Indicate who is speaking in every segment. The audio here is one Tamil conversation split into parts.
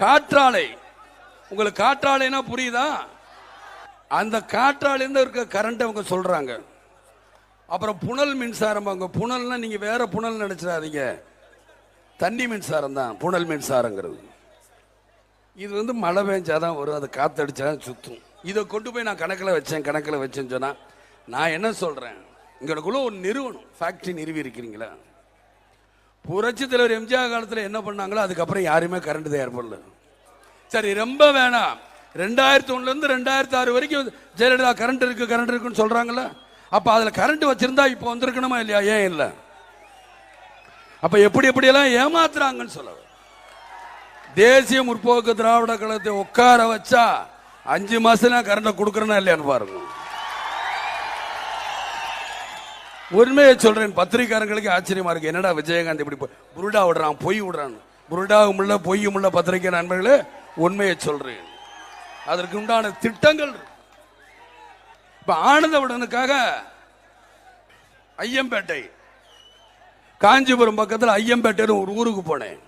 Speaker 1: காற்றாலை, உங்களுக்கு காற்றாலைன்னா புரியுதா? அந்த காற்றாலையில இருக்க கரண்ட் அவங்க சொல்றாங்க. அப்புறம் புனல் மின்சாரம், அவங்க புனல்னா நீங்க வேற புனல் நினைச்சிடாதீங்க, தண்ணி மின்சாரம் தான் புனல் மின்சாரங்கிறது. இது வந்து மழை பெஞ்சாதான் வரும், அது காத்தடிச்சாதான் சுத்தும். இதை கொண்டு போய் நான் கணக்கில் வச்சேன்னு சொன்னா நான் என்ன சொல்றேன், இங்களுக்குள்ள ஒரு நிறுவனம் ஃபேக்டரி நிறுவி இருக்கிறீங்களா? புரட்சி தலைவர் எம்ஜிஆர் காலத்தில் என்ன பண்ணாங்களோ அதுக்கப்புறம் யாருமே கரண்ட் தயார் பண்ணல. சரி, ரொம்ப வேணாம், 2001 இருந்து 2006 வரைக்கும் ஜெயலலிதா கரண்ட் இருக்குன்னு சொல்றாங்கல்ல. அப்ப அதுல கரண்ட் வச்சிருந்தா இப்ப வந்திருக்கணுமா இல்லையா? ஏன் இல்லை? அப்ப எப்படி எல்லாம் ஏமாத்துறாங்கன்னு சொல்ல. தேசிய முற்போக்கு திராவிட கழகத்தை உட்கார வச்சா 5 மாசம் கரண்ட கொடுக்கறனா இல்லையான்னு பாருங்க. உண்மையை சொல்றேன், பத்திரிகாரங்களுக்கு ஆச்சரியமா இருக்கு. என்னடா விஜயகாந்த் இப்படி புருடா விடுறான், பொய் விடுறான். புருடாவும் இல்ல பொய்யும் உள்ள பத்திரிகை நண்பர்களே, உண்மையை சொல்றேன். அதற்கு உண்டான திட்டங்கள். இப்ப ஆனந்தவுடனுக்காக ஐயம்பேட்டை, காஞ்சிபுரம் பக்கத்தில் ஐயம்பேட்டை ஒரு ஊருக்கு போனேன்.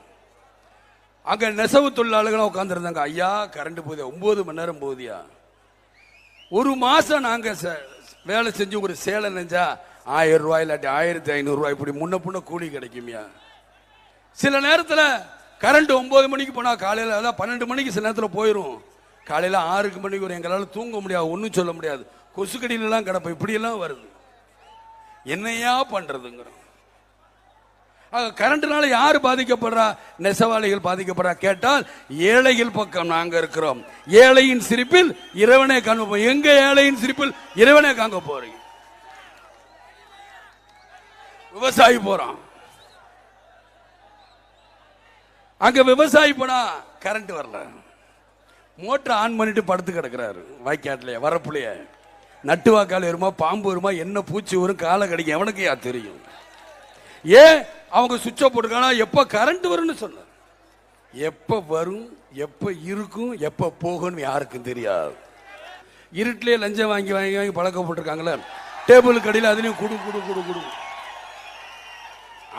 Speaker 1: அங்க நெசவு தொழிலாளர்கள் உட்கார்ந்து இருந்தாங்க. ஐயா கரண்ட் போகுதியா? 9 மணி நேரம் போகுதியா? ஒரு மாசம் நாங்க வேலை செஞ்சு ஒரு சேலை நெஞ்சா 1000 ரூபாய் இல்லாட்டி 1500 ரூபாய் இப்படி முன்ன புண்ண கூலி கிடைக்குமியா? சில நேரத்தில் கரண்ட் 9 மணிக்கு போனா காலையில், அதான் 12 மணிக்கு சில நேரத்தில் போயிடும். காலையில் 6 மணிக்கு வரும். எங்களால் தூங்க முடியாது, ஒன்றும் சொல்ல முடியாது. கொசுக்கடியிலாம் கிடப்போம். இப்படியெல்லாம் வருது. என்னையா பண்றதுங்கிறோம். கரண்ட்னால யாரு பாதிக்கப்படுறா? நெசவாளிகள் பாதிக்கப்படுறா. கேட்டால் ஏழைகள் பக்கம் நாங்க இருக்கிறோம். ஏழையின் சிரிப்பில் இறைவனை காண்போம். எங்க ஏழையின் சிரிப்பில் இறைவனை காங்க போறீங்க? விவசாயி போறான், அங்க விவசாயி போனா கரண்ட் வரல, மோட்டர் ஆன் பண்ணிட்டு படுத்து கிடக்கிறாரு வாய்க்காட்டிலேயே வரப்புலையே. நட்டு வாக்கால் வருமா, பாம்பு வருமா, என்ன பூச்சி வரும், காலை கடிக்கும், எவனுக்கு யா தெரியும்? ஏன் அவங்க சுவிட்ச போட்டுக்கானா? எப்ப கரண்ட் வரும்னு சொன்ன, எப்ப வரும், எப்ப இருக்கும், எப்ப போகும் யாருக்கும் தெரியாது. இருட்டிலே லஞ்சம் வாங்கி வாங்கி வாங்கி பழக்கப்பட்டிருக்காங்களே, டேபிள் கடையில் அதுலயும் குடு குடு குடு குடு.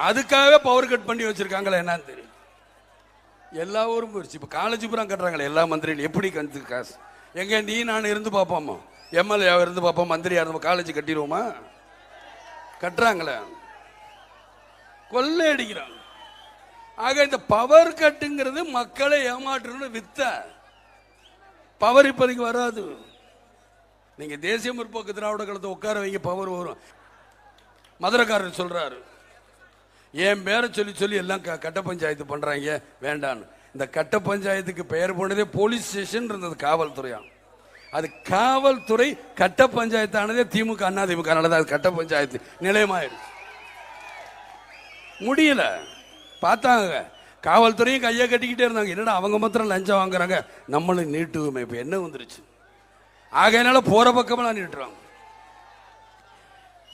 Speaker 1: அதுக்காக பவர் கட் பண்ணி வச்சிருக்காங்களா என்னன்னு தெரியும். எல்லா ஊரும் போயிடுச்சு. இப்ப காலேஜ் பூரா கட்டுறாங்களே எல்லா மந்திரியும். எப்படி கண்டு காசு? எங்க நீ நான் இருந்து பார்ப்போமா? எம்எல்ஏ இருந்து பார்ப்போம், மந்திரியா இருந்து காலேஜ் கட்டிடுவோமா? கட்டுறாங்களே, கொள்ளை அடிக்கிறாங்க. ஆக இந்த பவர் கட்டுங்கிறது மக்களை ஏமாற்று வித்த. பவர் இப்போதைக்கு வராது. நீங்க தேசிய முற்போக்கு திராவிட கழகத்தை உட்கார வைங்க, பவர் வரும். மதுரைக்காரர் சொல்றாரு, என் பேரை சொல்லி சொல்லி எல்லாம் கட்ட பஞ்சாயத்து பண்றாங்க, வேண்டான்னு. இந்த கட்ட பஞ்சாயத்துக்கு பெயர் போனதே போலீஸ் ஸ்டேஷன் இருந்தது, காவல்துறையா. அது காவல்துறை கட்ட பஞ்சாயத்து ஆனதே திமுக அண்ணா திமுக தான் கட்ட பஞ்சாயத்து நிலையமாயிருச்சு. முடியல, பார்த்தாங்க. காவல்துறையும் கையை கட்டிக்கிட்டே இருந்தாங்க. என்னடா அவங்க மாத்திரம் லஞ்சம் வாங்குறாங்க, நம்மளும் நீட்டுவோமே. இப்ப என்ன வந்துருச்சு? ஆகையினால போற பக்கமெல்லாம் நீட்டுறாங்க.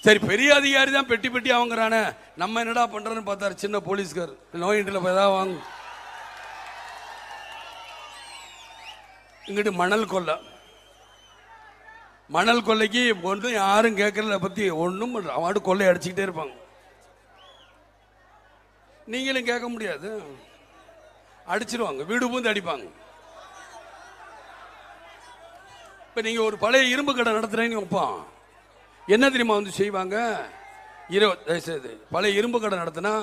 Speaker 1: சரி, பெரிய அதிகாரி தான் பெட்டி பெட்டி வாங்குறானே, நம்ம என்னடா பண்றோன்னு பார்த்தாரு சின்ன போலீஸ்கார். நோயின்றில் ஏதாவது வாங்க, இங்கிட்டு மணல் கொள்ளை. மணல் கொள்ளைக்கு ஒன்றும் யாரும் கேட்கறத பத்தி ஒன்றும் அவன் கொள்ளை அடிச்சுக்கிட்டே இருப்பாங்க. நீங்களும் கேட்க முடியாது, அடிச்சிருவாங்க, வீடு பூந்து அடிப்பாங்க. இப்ப நீங்க ஒரு பழைய இரும்பு கடை நடத்துறேன்னு வைப்பான், என்ன தெரியுமா வந்து செய்வாங்க? 20 பழைய இரும்பு கடை நடத்தினா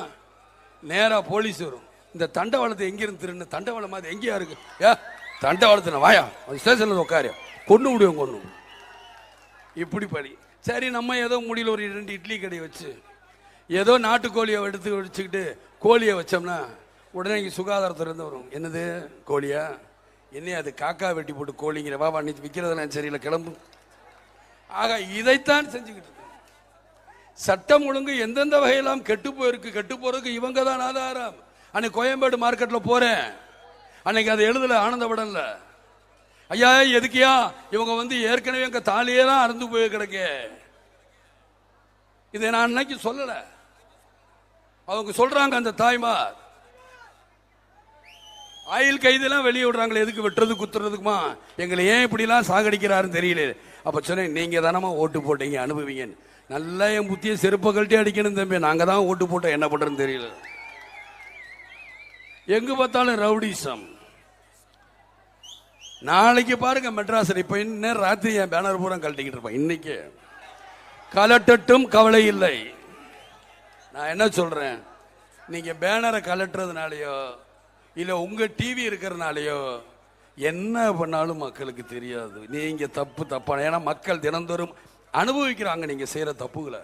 Speaker 1: நேரா போலீஸ் வரும். இந்த தண்டவாளத்தை எங்கிருந்து திருன்னு, தண்டவாளம் மாதிரி எங்கேயா இருக்கு? ஏ தண்டவாளத்தின வாயா, ஸ்டேஷன்ல உட்காரு, கொண்டு விடுவோம் கொண்டு. இப்படி படி. சரி, நம்ம ஏதோ முடியல ஒரு 2 இட்லி கடையை வச்சு ஏதோ நாட்டுக்கோழியை எடுத்து வச்சுக்கிட்டு கோழியை வச்சோம்னா உடனே இங்கே சுகாதாரத்துறை இருந்து வரும். என்னது கோழியா? என்ன அது காக்கா வெட்டி போட்டு கோழிங்கிற, வா நீ விற்கிறதெல்லாம் சரியில்லை, கிளம்பு. ஆக இதைத்தான் செஞ்சுக்கிட்டு இருக்கு. சட்டம் ஒழுங்கு எந்தெந்த வகையெல்லாம் கெட்டு போயிருக்கு, கெட்டு போறதுக்கு இவங்க தான் ஆதாரம். அன்னைக்கு கோயம்பேடு மார்க்கெட்ல போறேன், அன்னைக்கு அதை எழுதல, ஆனந்தப்படல. ஐயா எதுக்கியா இவங்க வந்து ஏற்கனவே எங்க தாலியே தான் அறுந்து போய் கிடக்கு. இதை நான் அன்னைக்கு சொல்லல, அவங்க சொல்றாங்க. அந்த தாய்மார் ஆயில் கைதெல்லாம் வெளியே விடுறாங்களே, எதுக்கு வெட்டுறது குத்துறதுக்குமா? எங்களை ஏன் இப்படிலாம் சாகடிக்கிறாருன்னு தெரியல. அப்ப சொன்னேன், நீங்க தானமா ஓட்டு போட்டீங்க, அனுபவிங்க. நல்லா என் புத்திய செருப்பை கழட்டி அடிக்கணும் தம்பி, நாங்க தான் ஓட்டு போட்டோம், என்ன பண்றதுன்னு தெரியல. எங்கு பார்த்தாலும் ரவுடிசம். நாளைக்கு பாருங்க மெட்ராஸ் இப்ப இன்னும் ராத்திரி என் பேனர் பூரா கழட்டிக்கிட்டு இருப்பேன். இன்னைக்கு கலட்டட்டும் கவலை இல்லை. நான் என்ன சொல்றேன், நீங்க பேனரை கலட்டுறதுனாலயோ இல்ல உங்க டிவி இருக்கிறதுனாலயோ என்ன பண்ணாலும் மக்களுக்கு தெரியாது. நீங்க தப்பான, ஏன்னா மக்கள் தினந்தோறும் அனுபவிக்கிறாங்க நீங்க செய்யற தப்புகளை.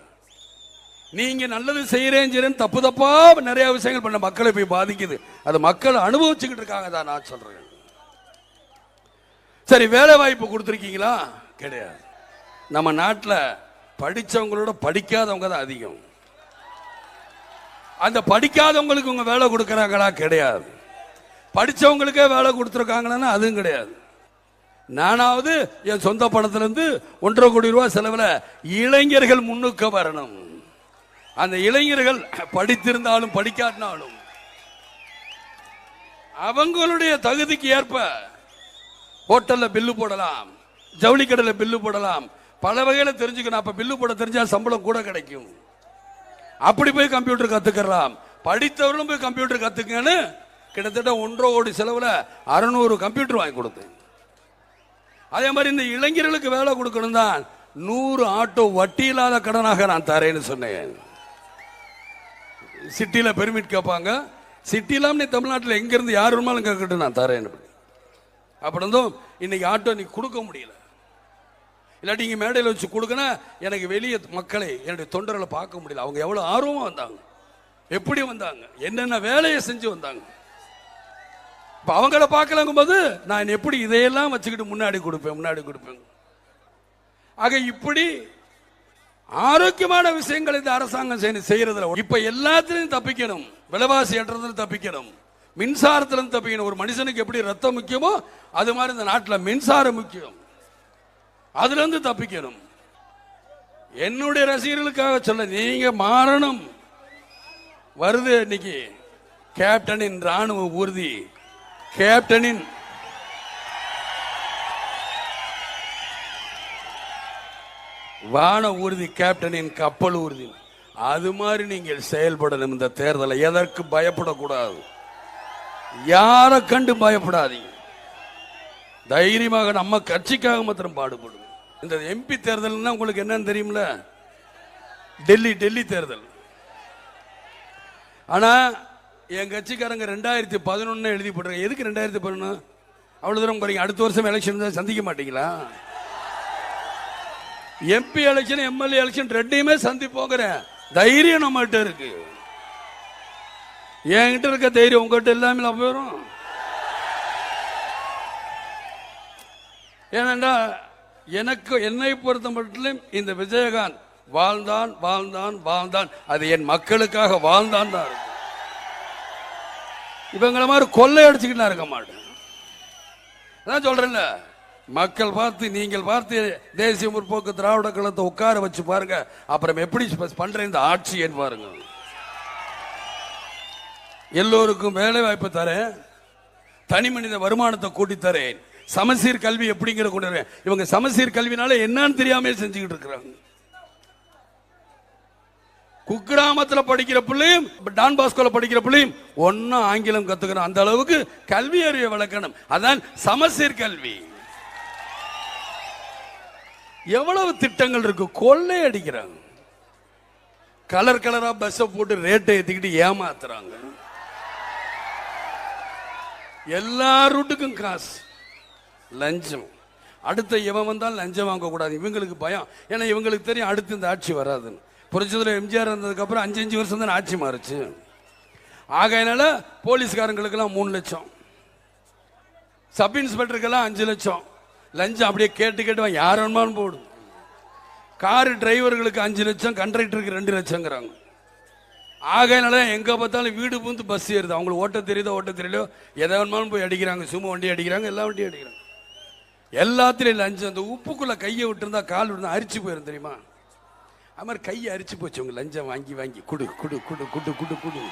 Speaker 1: நீங்க நல்லது செய்யறேன் தப்பா நிறைய விஷயங்கள் பண்ண மக்களை போய் பாதிக்குது. அது மக்கள் அனுபவிச்சுக்கிட்டு இருக்காங்க தான் நான் சொல்றேன். சரி, வேலை வாய்ப்பு கொடுத்துருக்கீங்களா? கிடையாது. நம்ம நாட்டில் படிச்சவங்களோட படிக்காதவங்க தான் அதிகம். அந்த படிக்காதவங்களுக்கு உங்க வேலை கொடுக்கறாங்களா? கிடையாது. படிச்சவங்களுக்கே வேலை கொடுத்துருக்காங்கன்னா அதுவும் கிடையாது. நானாவது என் சொந்த பணத்திலிருந்து 1.5 கோடி ரூபாய் செலவில் இளைஞர்கள் முன்னுக்கு வரணும். அந்த இளைஞர்கள் படித்திருந்தாலும் படிக்காட்டினாலும் அவங்களுடைய தகுதிக்கு ஏற்ப ஹோட்டல்ல பில்லு போடலாம், ஜவுளி கடையில பில்லு போடலாம், பல வகையில தெரிஞ்சுக்கணும். அப்ப பில்லு போட தெரிஞ்சா சம்பளம் கூட கிடைக்கும். அப்படி போய் கம்ப்யூட்டர் கத்துக்கலாம். படித்தவர்களும் போய் கம்ப்யூட்டர் கத்துக்கன்னு கிட்டத்தட்ட 1.5 கோடி செலவுல 600 கம்ப்யூட்டர் வாங்கி கொடுத்தேன். அதே மாதிரி இந்த இளைஞர்களுக்கு வேலை கொடுக்கணும் தான் 100 ஆட்டோ வட்டி இல்லாத கடனாக நான் தரேன்னு சொன்னேன். சிட்டியில பெர்மிட் கேட்பாங்க. சிட்டி இல்லாம நீ தமிழ்நாட்டில் எங்க இருந்து யார் வேணாலும் கேட்கட்டும் நான் தரேன். அப்படி இருந்தும் இன்னைக்கு ஆட்டோ நீ கொடுக்க முடியல. இல்லாட்டி இங்க மேடையில் வச்சு கொடுக்கணும். எனக்கு வெளியே மக்களை என்னுடைய தொண்டர்களை பார்க்க முடியல. அவங்க எவ்வளவு ஆர்வமா வந்தாங்க, எப்படி வந்தாங்க, என்னென்ன வேலையை செஞ்சு வந்தாங்க. அவங்கள பார்க்கலங்கும் போது நான் எப்படி இதையெல்லாம் வச்சுக்கிட்டு முன்னாடி கொடுப்பேன். ஆக இப்படி ஆரோக்கியமான விஷயங்கள் இந்த அரசாங்கம் செய்யறதுல இப்ப எல்லாத்திலையும் தப்பிக்கணும். விலைவாசி ஏற்றத்தில் தப்பிக்கணும், மின்சாரத்திலும் தப்பிக்கணும். ஒரு மனுஷனுக்கு எப்படி ரத்தம் முக்கியமோ அது மாதிரி இந்த நாட்டில் மின்சாரம் முக்கியம். அதுல இருந்து தப்பிக்கணும். என்னுடைய ரசிகர்களுக்காக சொல்ல, நீங்க மாறணும். வருது இன்னைக்கு கேப்டனின் ராணுவ ஊர்தி, கேப்டனின் வான ஊர்தி, கேப்டனின் கப்பல் ஊர்தி. அது மாதிரி நீங்கள் செயல்படணும். இந்த தேர்தலை எதற்கு பயப்படக்கூடாது, யாரை கண்டு பயப்படாதீங்க. தைரியமாக நம்ம கட்சிக்காக மாத்திரம் பாடுபடும். இந்த எம்பி தேர்தல் உங்களுக்கு என்னன்னு தெரியுமில்ல, டெல்லி தேர்தல். ஆனா என் கட்சிக்காரங்க 2011 எழுதி போட்டுருங்க. எதுக்கு 2011? அவ்வளவு தூரம் போறீங்க. அடுத்த வருஷம் எலெக்ஷன் சந்திக்க மாட்டீங்களா? எம்பி எலெக்ஷன், எம்எல்ஏ எலெக்ஷன் ரெண்டையுமே சந்திப்போங்கிறேன் தைரியம் நம்மகிட்ட இருக்கு. என்கிட்ட இருக்க தைரியம் உங்ககிட்ட எல்லாமே போயிடும். ஏனென்றா என்னை பொறுத்த மட்டும் இந்த விஜயகாந்த் வாழ்ந்தான். அது என் மக்களுக்காக வாழ்ந்தான் தான். இவங்களை மாதிரி கொள்ளை அடிச்சுக்கிட்டு இருக்க மாட்டேன். அதான் சொல்றேன்ல, மக்கள் பார்த்து, நீங்கள் பார்த்து தேசிய முற்போக்கு திராவிட கழகத்தை உட்கார வச்சு பாருங்க. அப்புறம் எப்படி பண்ற இந்த ஆட்சி பாருங்க. எல்லோருக்கும் வேலை வாய்ப்பு தரேன், தனி மனித வருமானத்தை கூட்டி தரேன், சமசீர் கல்வி எப்படிங்கிற கொண்டு வரேன். இவங்க சமசீர் கல்வினால என்னன்னு தெரியாம செஞ்சுக்கிட்டு இருக்கிறாங்க. குக்கிராமத்தில் படிக்கிற பிள்ளையும் டான் பாஸ்கோல படிக்கிற பிள்ளையும் ஒன்னும் ஆங்கிலம் கத்துக்கணும். அந்த அளவுக்கு கல்வி அறிவை வளர்க்கணும். அதான் சமசீர் கல்வி. எவ்வளவு திட்டங்கள் இருக்கு. கொள்ளை அடிக்கிறாங்க. கலர் கலரா பஸ் போட்டு ரேட்டை ஏத்திக்கிட்டு ஏமாத்துறாங்க. எல்லா ரூட்டுக்கும் காசு, லஞ்சம். அடுத்த இவன் வந்தால் லஞ்சம் வாங்க கூடாது. இவங்களுக்கு பயம். ஏன்னா இவங்களுக்கு தெரியும் அடுத்து இந்த ஆட்சி வராதுன்னு. புரட்சித்துல எம்ஜிஆர் இருந்ததுக்கு அப்புறம் 5 வருஷம் தான் ஆட்சி மாறுச்சு. ஆகையினால போலீஸ்காரங்களுக்கெல்லாம் 3 லட்சம், சப் இன்ஸ்பெக்டருக்கெல்லாம் 5 லட்சம் லஞ்சம். அப்படியே கேட்டு யார் வேணுமாலும் போடும். கார் டிரைவர்களுக்கு 5 லட்சம், கண்டக்டருக்கு 2 லட்சங்கிறாங்க. ஆகையினால எங்க பார்த்தாலும் வீடு பூந்து பஸ் ஏறுது. அவங்களுக்கு ஓட்ட தெரியலையோ எதை வேணுமாலும் போய் அடிக்கிறாங்க. சும்மா வண்டி அடிக்கிறாங்க, எல்லா வண்டியும் அடிக்கிறாங்க. எல்லாத்திலையும் லஞ்சம். அந்த உப்புக்குள்ள கையை விட்டுருந்தா கால் விட்டு அரிச்சு போயிரும் தெரியுமா? அது மாதிரி கையை அரிச்சு போச்சு. உங்க லஞ்சம் வாங்கி குடு குடு குடு குடு குடு குடு.